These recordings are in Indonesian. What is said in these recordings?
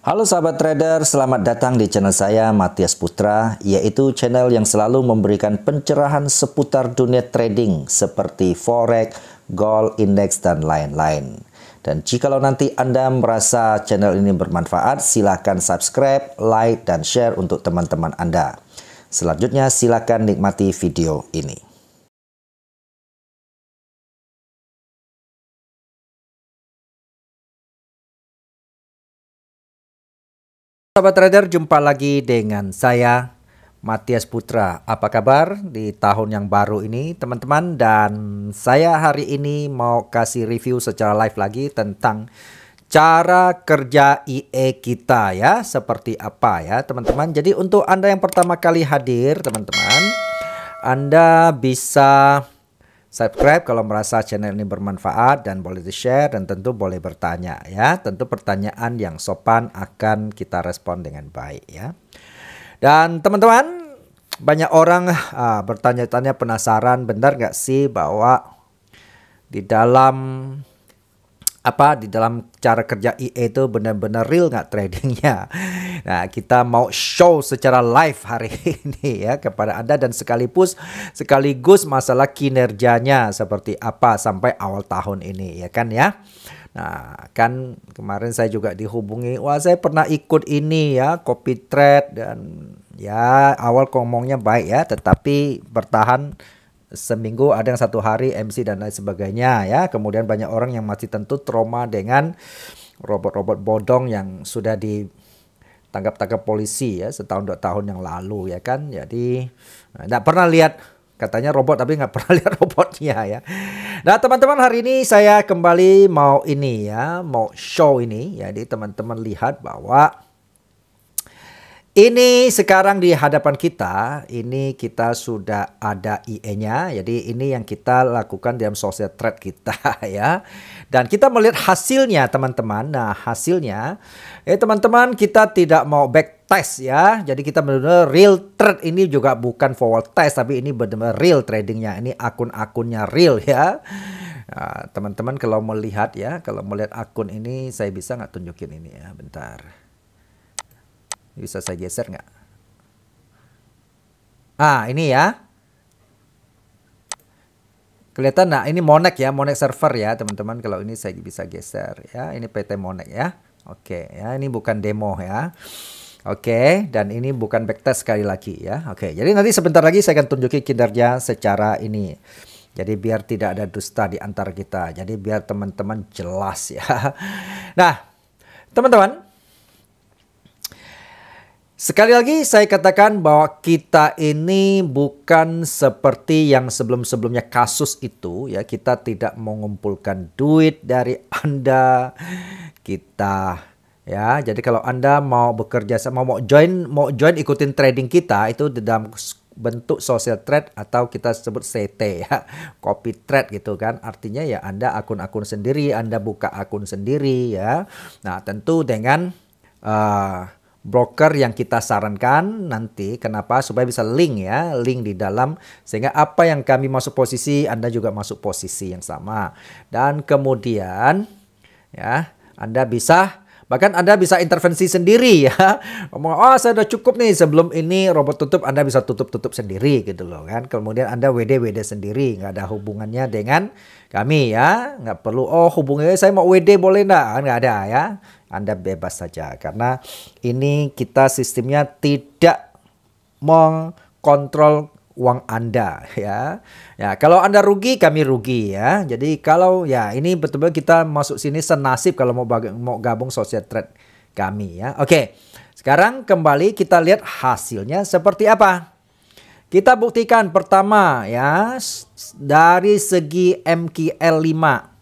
Halo sahabat trader, selamat datang di channel saya Matias Putra, yaitu channel yang selalu memberikan pencerahan seputar dunia trading seperti forex, gold, indeks, dan lain-lain. Dan jikalau nanti Anda merasa channel ini bermanfaat, silakan subscribe, like, dan share untuk teman-teman Anda. Selanjutnya silakan nikmati video ini. Sahabat trader, jumpa lagi dengan saya Matias Putra. Apa kabar di tahun yang baru ini teman-teman? Dan saya hari ini mau kasih review secara live lagi tentang cara kerja IE kita ya, seperti apa ya teman-teman. Jadi untuk Anda yang pertama kali hadir teman-teman, Anda bisa subscribe kalau merasa channel ini bermanfaat dan boleh di-share dan tentu boleh bertanya ya. Tentu pertanyaan yang sopan akan kita respon dengan baik ya. Dan teman-teman, banyak orang bertanya-tanya penasaran, benar nggak sih bahwa di dalam cara kerja IE itu benar-benar real nggak tradingnya? Nah, kita mau show secara live hari ini ya kepada Anda dan sekaligus masalah kinerjanya seperti apa sampai awal tahun ini ya kan ya. Nah, kan kemarin saya juga dihubungi, wah saya pernah ikut ini ya, copy trade, dan ya awal ngomongnya baik ya, tetapi bertahan seminggu, ada yang 1 hari MC dan lain sebagainya ya. Kemudian banyak orang yang masih tentu trauma dengan robot-robot bodong yang sudah ditangkap polisi ya setahun 2 tahun yang lalu ya kan. Jadi nggak pernah lihat katanya robot tapi nggak pernah lihat robotnya ya. Nah teman-teman, hari ini saya kembali mau show ini ya. Jadi teman-teman lihat bahwa ini sekarang di hadapan kita, ini kita sudah ada IE-nya. Jadi ini yang kita lakukan dalam social trade kita ya. Dan kita melihat hasilnya teman-teman. Nah hasilnya, teman-teman, kita tidak mau back test ya. Jadi kita benar-benar real trade, ini juga bukan forward test, tapi ini benar-benar real tradingnya. Ini akun-akunnya real ya. Nah, teman-teman kalau melihat ya, kalau melihat akun ini, saya bisa nggak tunjukin ini ya, bentar. Bisa saya geser nggak? Ini ya. Kelihatan, nah ini Monex ya, Monex server ya teman-teman. Kalau ini saya bisa geser ya, ini PT Monex ya. Oke ya, ini bukan demo ya. Oke, dan ini bukan backtest sekali lagi ya. Oke, jadi nanti sebentar lagi saya akan tunjukin kinerja secara ini. Jadi biar tidak ada dusta di antara kita. Jadi biar teman-teman jelas ya. Nah, teman-teman, sekali lagi saya katakan bahwa kita ini bukan seperti yang sebelum-sebelumnya kasus itu ya. Kita tidak mengumpulkan duit dari Anda. Ya, jadi kalau Anda mau bekerja sama, mau join ikutin trading kita itu dalam bentuk social trade atau kita sebut CT ya, copy trade gitu kan. Artinya ya Anda akun-akun sendiri, Anda buka akun sendiri ya. Nah, tentu dengan broker yang kita sarankan nanti. Kenapa? Supaya bisa link ya, link di dalam, sehingga apa yang kami masuk posisi, Anda juga masuk posisi yang sama. Dan kemudian ya, bahkan Anda bisa intervensi sendiri ya. Ngomong, oh saya udah cukup nih, sebelum ini robot tutup, Anda bisa tutup sendiri gitu loh kan. Kemudian Anda WD sendiri, nggak ada hubungannya dengan kami ya. Nggak perlu, oh hubungannya saya mau WD boleh nggak? Nggak ada ya. Anda bebas saja, karena ini kita sistemnya tidak mengkontrol uang Anda ya. Ya, kalau Anda rugi, kami rugi ya. Jadi kalau ya ini betul-betul kita masuk sini senasib kalau mau gabung social trade kami ya. Oke. Sekarang kembali kita lihat hasilnya seperti apa. Kita buktikan pertama ya dari segi MQL 5.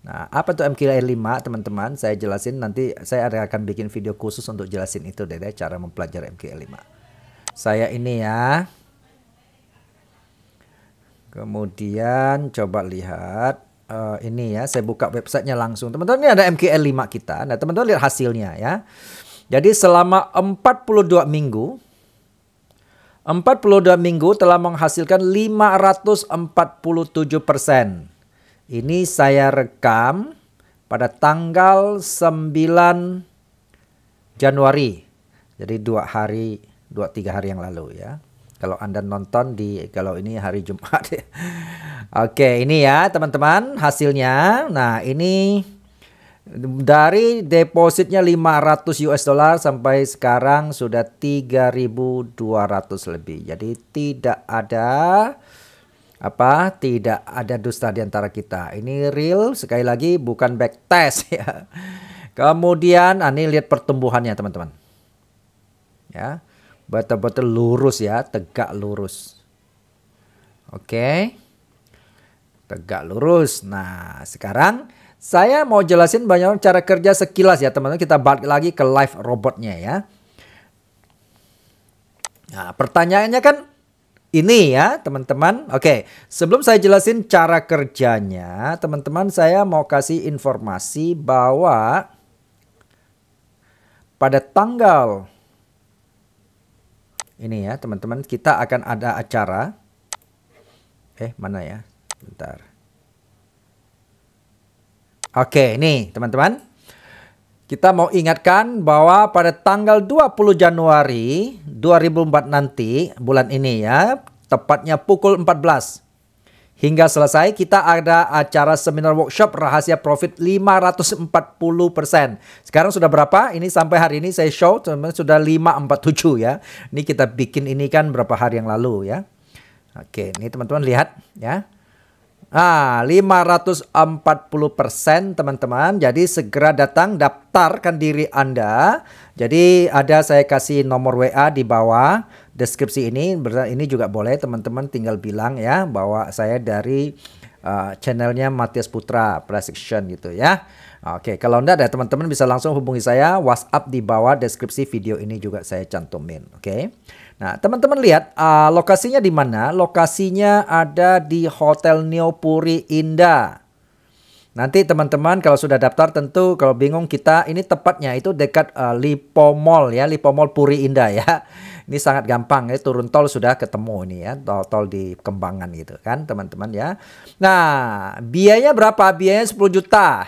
Nah, apa tuh MQL 5 teman-teman? Saya jelasin, nanti saya akan bikin video khusus untuk jelasin itu deh, cara mempelajari MQL 5. Saya ini ya. Kemudian coba lihat ini ya, saya buka websitenya langsung. Teman-teman, ini ada MQL 5 kita. Nah, teman-teman lihat hasilnya ya. Jadi selama 42 minggu telah menghasilkan 547%. Ini saya rekam pada tanggal 9 Januari. Jadi 2-3 hari yang lalu ya. Kalau Anda nonton kalau ini hari Jumat ya. Oke, ini ya teman-teman hasilnya. Nah, ini dari depositnya 500 US dollar sampai sekarang sudah 3.200 lebih. Jadi tidak ada dusta di antara kita. Ini real, sekali lagi bukan backtest ya. Kemudian ini lihat pertumbuhannya teman-teman. Ya. Betul-betul lurus ya, tegak lurus. Oke. Tegak lurus. Nah, sekarang saya mau jelasin banyak cara kerja sekilas ya teman-teman. Kita balik lagi ke live robotnya ya. Nah, pertanyaannya kan ini ya teman-teman. Oke, sebelum saya jelasin cara kerjanya, teman-teman saya mau kasih informasi bahwa pada tanggal ini ya teman-teman, kita akan ada acara. Mana ya? Bentar. Oke, ini teman-teman. Kita mau ingatkan bahwa pada tanggal 20 Januari 2004 nanti, bulan ini ya, tepatnya pukul 14. Hingga selesai kita ada acara seminar workshop rahasia profit 540%. Sekarang sudah berapa? Ini sampai hari ini saya show teman-teman sudah 547 ya. Ini kita bikin ini kan berapa hari yang lalu ya. Oke, ini teman-teman lihat ya. 540% teman-teman. Jadi segera datang daftarkan diri Anda. Jadi saya kasih nomor WA di bawah deskripsi ini. Ini juga boleh teman-teman tinggal bilang ya bahwa saya dari channelnya Matias Putra Precision gitu ya. Oke, kalau enggak ada teman-teman bisa langsung hubungi saya WhatsApp di bawah deskripsi video ini juga saya cantumin. Oke. Nah, teman-teman lihat lokasinya di mana? Lokasinya ada di Hotel Neopuri Indah. Nanti teman-teman kalau sudah daftar tentu kalau bingung ini tepatnya itu dekat Lipo Mall ya, Lipo Mall Puri Indah ya. Ini sangat gampang ya, turun tol sudah ketemu ini ya, tol di Kembangan gitu kan teman-teman ya. Nah, biayanya berapa? Biayanya 10 juta.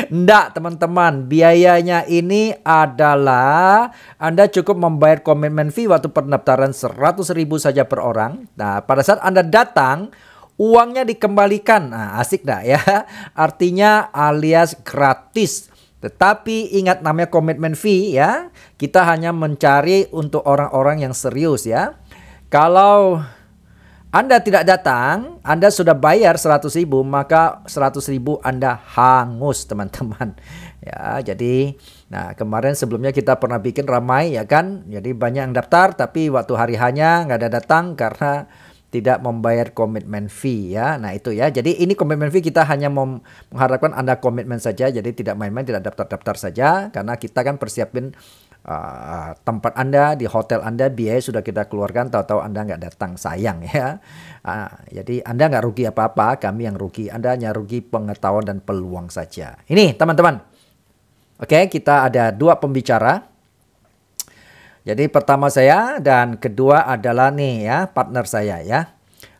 Enggak teman-teman, biayanya ini adalah Anda cukup membayar komitmen fee waktu pendaftaran 100.000 saja per orang. Nah, pada saat Anda datang, uangnya dikembalikan. Nah, asik enggak ya? Artinya alias gratis. Tetapi ingat namanya komitmen fee ya. Kita hanya mencari untuk orang-orang yang serius ya. Kalau Anda tidak datang, Anda sudah bayar 100.000, maka 100.000 Anda hangus teman-teman. Ya, jadi kemarin sebelumnya kita pernah bikin ramai ya kan. Jadi banyak yang daftar tapi waktu hari hanya nggak ada datang karena tidak membayar komitmen fee ya. Nah itu ya. Jadi ini komitmen fee kita hanya mengharapkan Anda komitmen saja. Jadi tidak main-main, tidak daftar-daftar saja. Karena kita kan persiapin tempat Anda, di hotel Anda, biaya sudah kita keluarkan, tahu-tahu Anda nggak datang, sayang ya. Jadi Anda nggak rugi apa-apa, kami yang rugi. Anda hanya rugi pengetahuan dan peluang saja. Ini teman-teman. Oke, kita ada 2 pembicara. Jadi pertama saya dan kedua adalah nih ya, partner saya ya.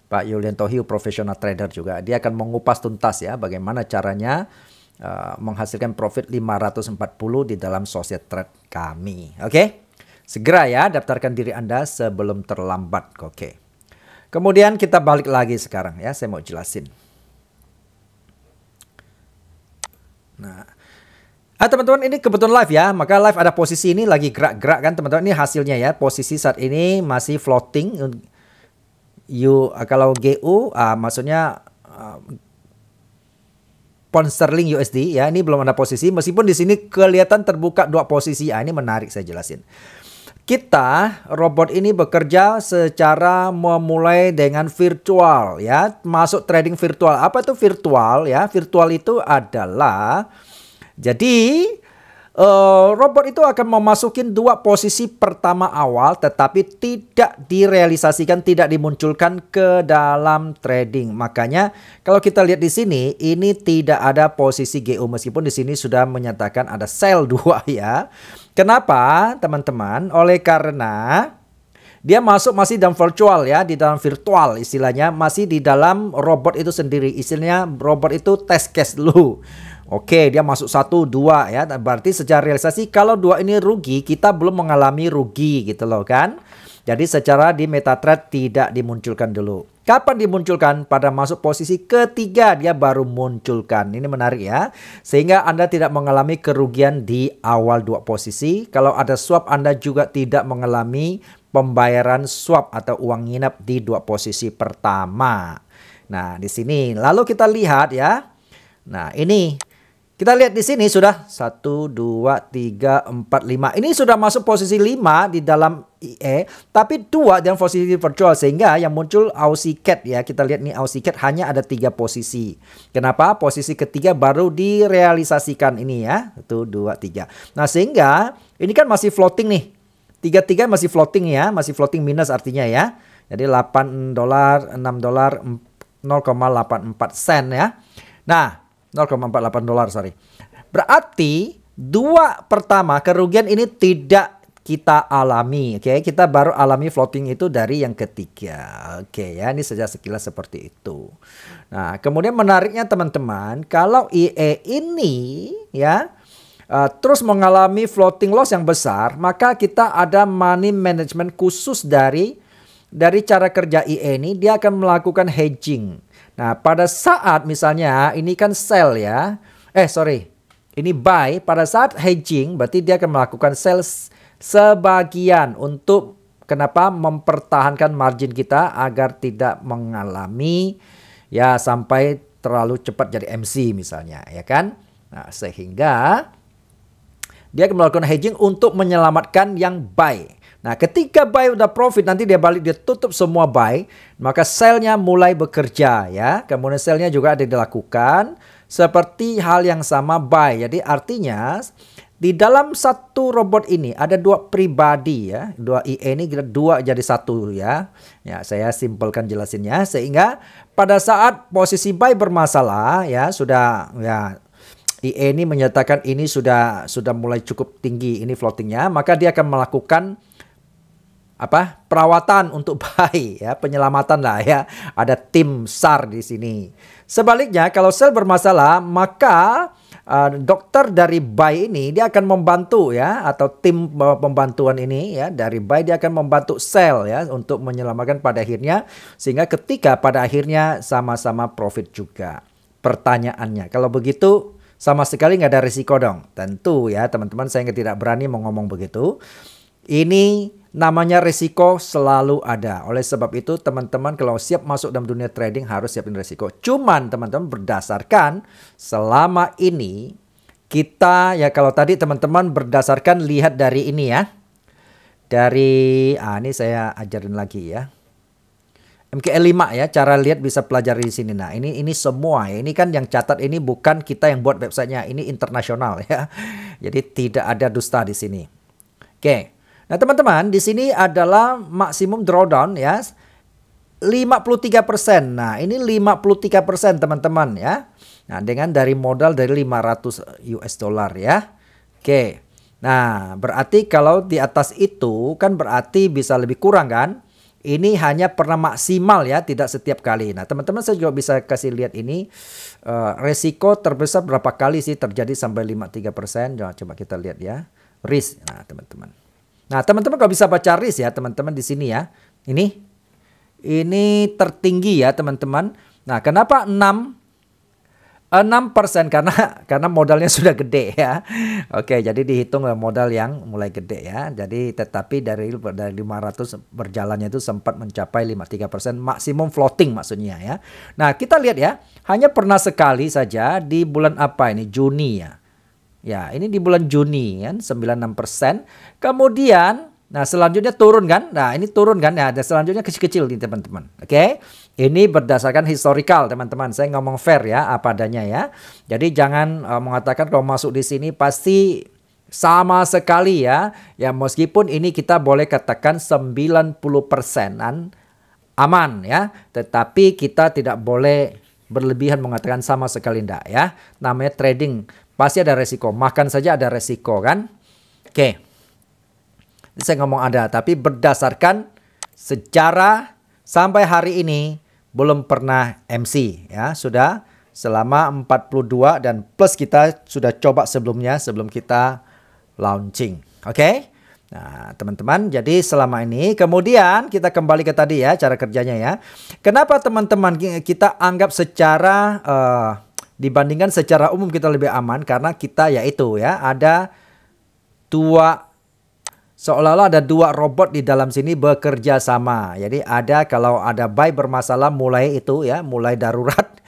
Pak Yulianto Hiu, professional trader juga. Dia akan mengupas tuntas ya bagaimana caranya menghasilkan profit 540 di dalam Social Trade kami. Oke. Segera ya daftarkan diri Anda sebelum terlambat. Oke. Kemudian kita balik lagi sekarang ya, saya mau jelasin. Nah, teman-teman ini kebetulan live ya, maka live ada posisi ini lagi gerak-gerak kan teman-teman. Ini hasilnya ya, posisi saat ini masih floating. Kalau GU maksudnya pound sterling USD ya, ini belum ada posisi meskipun di sini kelihatan terbuka 2 posisi. Ini menarik saya jelasin. Robot ini bekerja secara memulai dengan virtual ya, masuk trading virtual. Apa itu virtual ya? Virtual itu adalah jadi robot itu akan memasukin 2 posisi pertama awal tetapi tidak direalisasikan, tidak dimunculkan ke dalam trading. Makanya kalau kita lihat di sini ini tidak ada posisi GU meskipun di sini sudah menyatakan ada sell 2 ya. Kenapa teman-teman? Oleh karena dia masuk masih dalam virtual ya, di dalam virtual istilahnya, masih di dalam robot itu sendiri. Istilahnya robot itu test case dulu. Oke, dia masuk 1, 2 ya. Berarti secara realisasi kalau 2 ini rugi, kita belum mengalami rugi gitu loh kan. Jadi secara di MetaTrader tidak dimunculkan dulu. Kapan dimunculkan? Pada masuk posisi ketiga dia baru munculkan. Ini menarik ya. Sehingga Anda tidak mengalami kerugian di awal 2 posisi. Kalau ada swap Anda juga tidak mengalami pembayaran swap atau uang nginap di 2 posisi pertama. Nah, di sini lalu kita lihat ya. Nah, ini kita lihat di sini sudah 1, 2, 3, 4, 5. Ini sudah masuk posisi 5 di dalam IE. Tapi 2 dalam posisi virtual. Sehingga yang muncul Aussie Cat ya. Kita lihat nih Aussie Cat hanya ada 3 posisi. Kenapa? Posisi ketiga baru direalisasikan ini ya. 1, 2, 3. Nah sehingga ini kan masih floating nih. 3 masih floating ya. Masih floating minus artinya ya. Jadi $8, $6, 0,84 sen ya. Nah. $0,48 sorry. Berarti 2 pertama kerugian ini tidak kita alami. Oke, kita baru alami floating itu dari yang ketiga. Oke ya, ini saja sekilas seperti itu. Nah, kemudian menariknya teman-teman, kalau IE ini ya terus mengalami floating loss yang besar, maka kita ada money management khusus dari cara kerja IE ini, dia akan melakukan hedging. Nah, pada saat misalnya ini kan sell ya. Ini buy. Pada saat hedging berarti dia akan melakukan sell sebagian untuk kenapa? Mempertahankan margin kita agar tidak mengalami ya sampai terlalu cepat jadi MC misalnya, ya kan? Nah, sehingga dia akan melakukan hedging untuk menyelamatkan yang buy. Nah, ketika buy udah profit, nanti dia balik, dia tutup semua buy, maka sell-nya mulai bekerja ya. Kemudian sell-nya juga ada dilakukan seperti hal yang sama buy. Jadi artinya di dalam satu robot ini ada 2 pribadi ya. 2 IE ini 2 jadi 1 ya. Ya, saya simpelkan jelasinnya sehingga pada saat posisi buy bermasalah ya, sudah ya IE ini menyatakan ini sudah mulai cukup tinggi ini floatingnya, maka dia akan melakukan perawatan untuk buy ya, penyelamatan lah ya. Ada tim SAR di sini. Sebaliknya kalau sell bermasalah, maka dokter dari buy ini dia akan membantu ya, atau tim pembantuan ini ya dari buy dia akan membantu sell ya untuk menyelamatkan pada akhirnya, sehingga ketika pada akhirnya sama-sama profit juga. Pertanyaannya, kalau begitu sama sekali nggak ada risiko dong? Tentu ya teman-teman, saya tidak berani mau ngomong begitu. Ini namanya risiko selalu ada. Oleh sebab itu teman-teman kalau siap masuk dalam dunia trading harus siapin risiko. Cuman teman-teman berdasarkan selama ini kita ya, kalau tadi teman-teman berdasarkan lihat dari ini ya. Dari ini saya ajarin lagi ya. MKL 5 ya, cara lihat bisa pelajari di sini. Nah, ini semua ya. Ini kan yang catat ini bukan kita yang buat websitenya, ini internasional ya. Jadi tidak ada dusta di sini. Oke. Nah, teman-teman, di sini adalah maksimum drawdown ya. 53%. Nah, ini 53% teman-teman ya. Nah, dengan dari modal dari $500 ya. Oke. Nah, berarti kalau di atas itu kan berarti bisa lebih kurang kan? Ini hanya pernah maksimal ya, tidak setiap kali. Nah, teman-teman saya juga bisa kasih lihat ini resiko terbesar berapa kali sih terjadi sampai 53%. Coba kita lihat ya. Risk. Nah, teman-teman. Nah, teman-teman kalau bisa baca risk ya, teman-teman di sini ya. Ini tertinggi ya, teman-teman. Nah, kenapa 6%? Karena modalnya sudah gede ya. Oke, jadi dihitung modal yang mulai gede ya. Jadi tetapi dari 500 berjalannya itu sempat mencapai 53% maksimum floating maksudnya ya. Nah, kita lihat ya, hanya pernah sekali saja di bulan apa ini? Juni ya. Ya, ini di bulan Juni kan 96%. Kemudian nah selanjutnya turun kan? Nah, ini turun kan ya. Dan selanjutnya kecil-kecil nih teman-teman. Oke. Ini berdasarkan historical teman-teman. Saya ngomong fair ya apa adanya ya. Jadi jangan mengatakan kalau masuk di sini pasti sama sekali ya. Ya meskipun ini kita boleh katakan 90%-an aman ya. Tetapi kita tidak boleh berlebihan mengatakan sama sekali enggak ya. Namanya trading pasti ada resiko. Makan saja ada resiko kan. Oke. Saya ngomong ada, tapi berdasarkan sejarah sampai hari ini belum pernah MC ya, sudah selama 42 dan plus kita sudah coba sebelumnya sebelum kita launching. Oke? Nah, teman-teman, jadi selama ini kemudian kita kembali ke tadi ya cara kerjanya ya. Kenapa teman-teman kita anggap secara dibandingkan secara umum kita lebih aman? Karena kita yaitu ya ada seolah-olah ada dua robot di dalam sini bekerja sama. Jadi kalau ada buy bermasalah mulai itu ya, mulai darurat,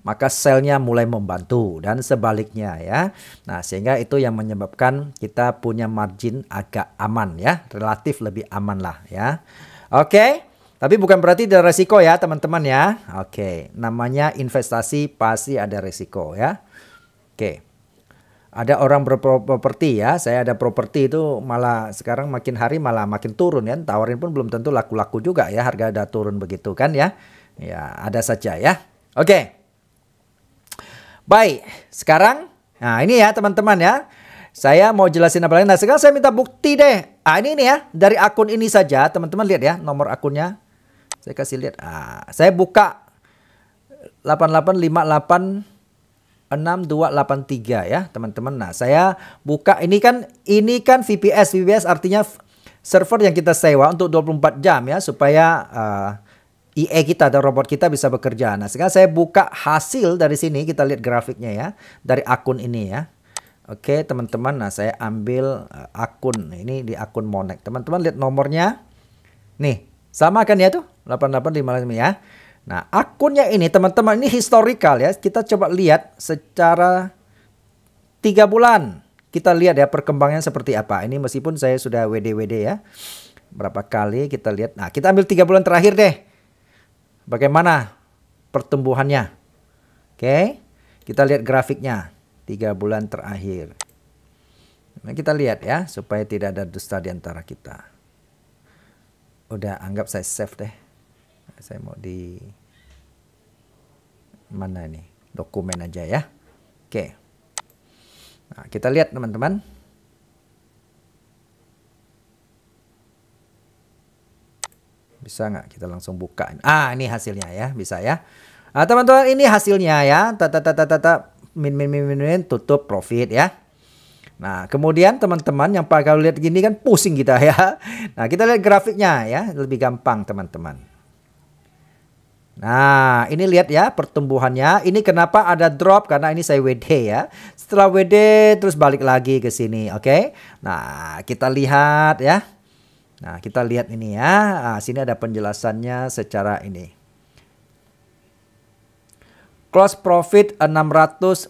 maka selnya mulai membantu dan sebaliknya ya. Nah, sehingga itu yang menyebabkan kita punya margin agak aman ya, relatif lebih aman lah ya. Oke, tapi bukan berarti ada resiko ya teman-teman ya. Oke, namanya investasi pasti ada resiko ya. Oke. Ada orang berproperti ya, saya ada properti itu malah sekarang makin hari malah makin turun ya. Tawarin pun belum tentu laku-laku juga ya, harga udah turun begitu kan ya. Ya, ada saja ya. Oke. Baik, sekarang nah ini ya teman-teman ya. Saya mau jelasin apa lagi. Nah, sekarang saya minta bukti deh. Ini nih ya, dari akun ini saja teman-teman lihat ya nomor akunnya. Saya kasih lihat. Saya buka 8858 6283 ya teman-teman. Nah, saya buka ini kan VPS. VPS artinya server yang kita sewa untuk 24 jam ya supaya IE kita atau robot kita bisa bekerja. Nah, sekarang saya buka hasil dari sini, kita lihat grafiknya ya dari akun ini ya. Oke, teman-teman. Nah, saya ambil akun ini di akun Monex. Teman-teman lihat nomornya. Nih, sama kan ya tuh? 8855 ya. Nah, akunnya ini teman-teman ini historical ya. Kita coba lihat secara 3 bulan. Kita lihat ya perkembangannya seperti apa. Ini meskipun saya sudah WD ya. Berapa kali kita lihat. Nah, kita ambil 3 bulan terakhir deh. Bagaimana pertumbuhannya. Oke. Kita lihat grafiknya. 3 bulan terakhir. Nah, kita lihat ya. Supaya tidak ada dusta di antara kita. Udah anggap saya save deh. Saya mau di mana nih? Dokumen aja ya. Oke. Nah, kita lihat teman-teman. Bisa nggak kita langsung buka? Ini hasilnya ya. Bisa ya. Nah, teman-teman ini hasilnya ya. Min tutup profit ya. Nah, kemudian teman-teman yang kalau lihat gini kan pusing kita ya. Nah, kita lihat grafiknya ya. Lebih gampang teman-teman. Nah, ini lihat ya pertumbuhannya. Ini kenapa ada drop? Karena ini saya WD ya. Setelah WD terus balik lagi ke sini. Oke. Nah, kita lihat ya. Nah, kita lihat ini ya. Nah, sini ada penjelasannya secara ini. Close profit 653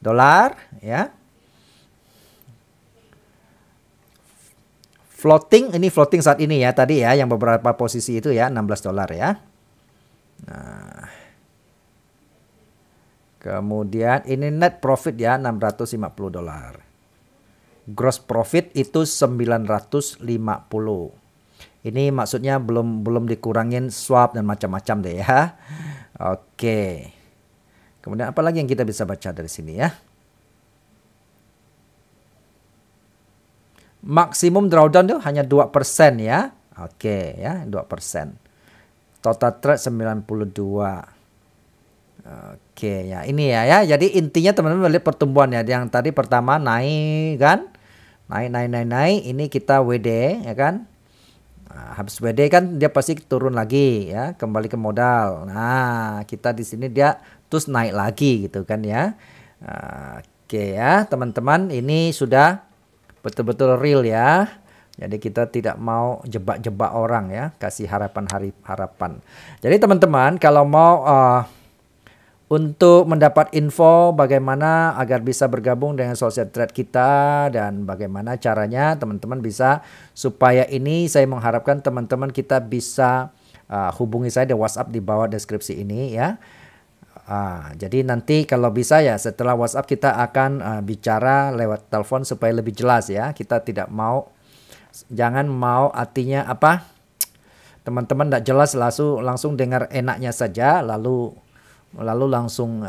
dolar ya. Floating, ini floating saat ini ya tadi ya yang beberapa posisi itu ya 16 dolar ya. Nah. Kemudian ini net profit ya 650 dolar. Gross profit itu 950. Ini maksudnya belum dikurangin swap dan macam-macam deh ya. Oke. Kemudian apa lagi yang kita bisa baca dari sini ya? Maksimum drawdown itu hanya 2% ya. Oke ya, 2%. Total trade 92. Oke ya, ini ya. Jadi intinya teman-teman lihat pertumbuhannya. Yang tadi pertama naik kan? Naik. Ini kita WD ya kan? Nah, habis WD kan dia pasti turun lagi ya, kembali ke modal. Nah, kita di sini dia terus naik lagi gitu kan ya. Oke ya, teman-teman ini sudah betul-betul real ya. Jadi kita tidak mau jebak-jebak orang ya, kasih harapan. Jadi teman-teman kalau mau untuk mendapat info bagaimana agar bisa bergabung dengan Social Trade kita dan bagaimana caranya teman-teman bisa supaya ini saya mengharapkan teman-teman kita bisa hubungi saya di WhatsApp di bawah deskripsi ini ya. Jadi nanti kalau bisa ya setelah WhatsApp kita akan bicara lewat telepon supaya lebih jelas ya. Kita tidak mau, jangan mau artinya apa? Teman-teman tidak jelas langsung dengar enaknya saja lalu langsung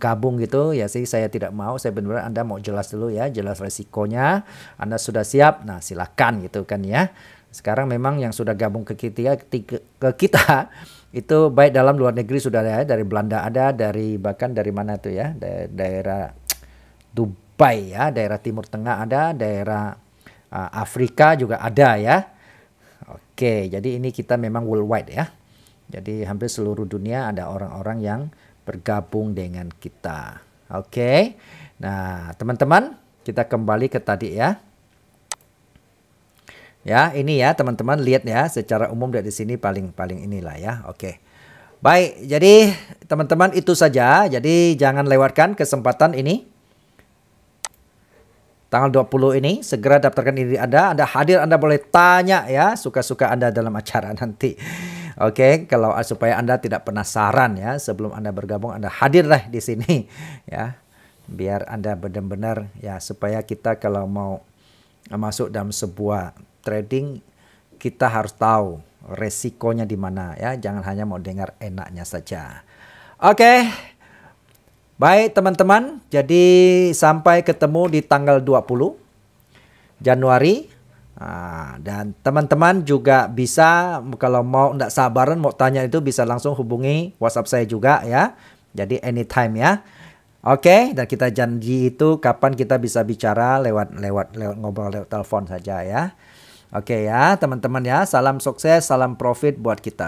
gabung gitu ya sih, saya tidak mau. Saya benar-benar Anda mau jelas dulu ya, jelas resikonya. Anda sudah siap, nah silakan gitu kan ya. Sekarang memang yang sudah gabung ke kita itu baik dalam luar negeri sudah ada, dari Belanda ada, dari bahkan dari mana tuh ya, daerah Dubai ya, daerah Timur Tengah ada, daerah Afrika juga ada ya. Oke, jadi ini kita memang worldwide ya. Jadi hampir seluruh dunia ada orang-orang yang bergabung dengan kita. Oke. Nah, teman-teman, kita kembali ke tadi ya. Ya, ini ya teman-teman, lihat ya secara umum dari sini paling inilah ya. Oke. Baik, jadi teman-teman itu saja. Jadi jangan lewatkan kesempatan ini. Tanggal 20 ini segera daftarkan diri Anda. Anda hadir, Anda boleh tanya ya, suka-suka Anda dalam acara nanti. Oke, kalau supaya Anda tidak penasaran ya, sebelum Anda bergabung Anda hadirlah di sini ya. Biar Anda benar-benar ya, supaya kita kalau mau masuk dalam sebuah trading kita harus tahu resikonya di mana ya, jangan hanya mau dengar enaknya saja. Oke. Baik teman-teman, jadi sampai ketemu di tanggal 20 Januari. Dan teman-teman juga bisa kalau mau enggak sabaran mau tanya itu bisa langsung hubungi WhatsApp saya juga ya. Jadi anytime ya. Oke, dan kita janji itu kapan kita bisa bicara lewat ngobrol lewat telepon saja ya. Oke ya, teman-teman ya. Salam sukses, salam profit buat kita.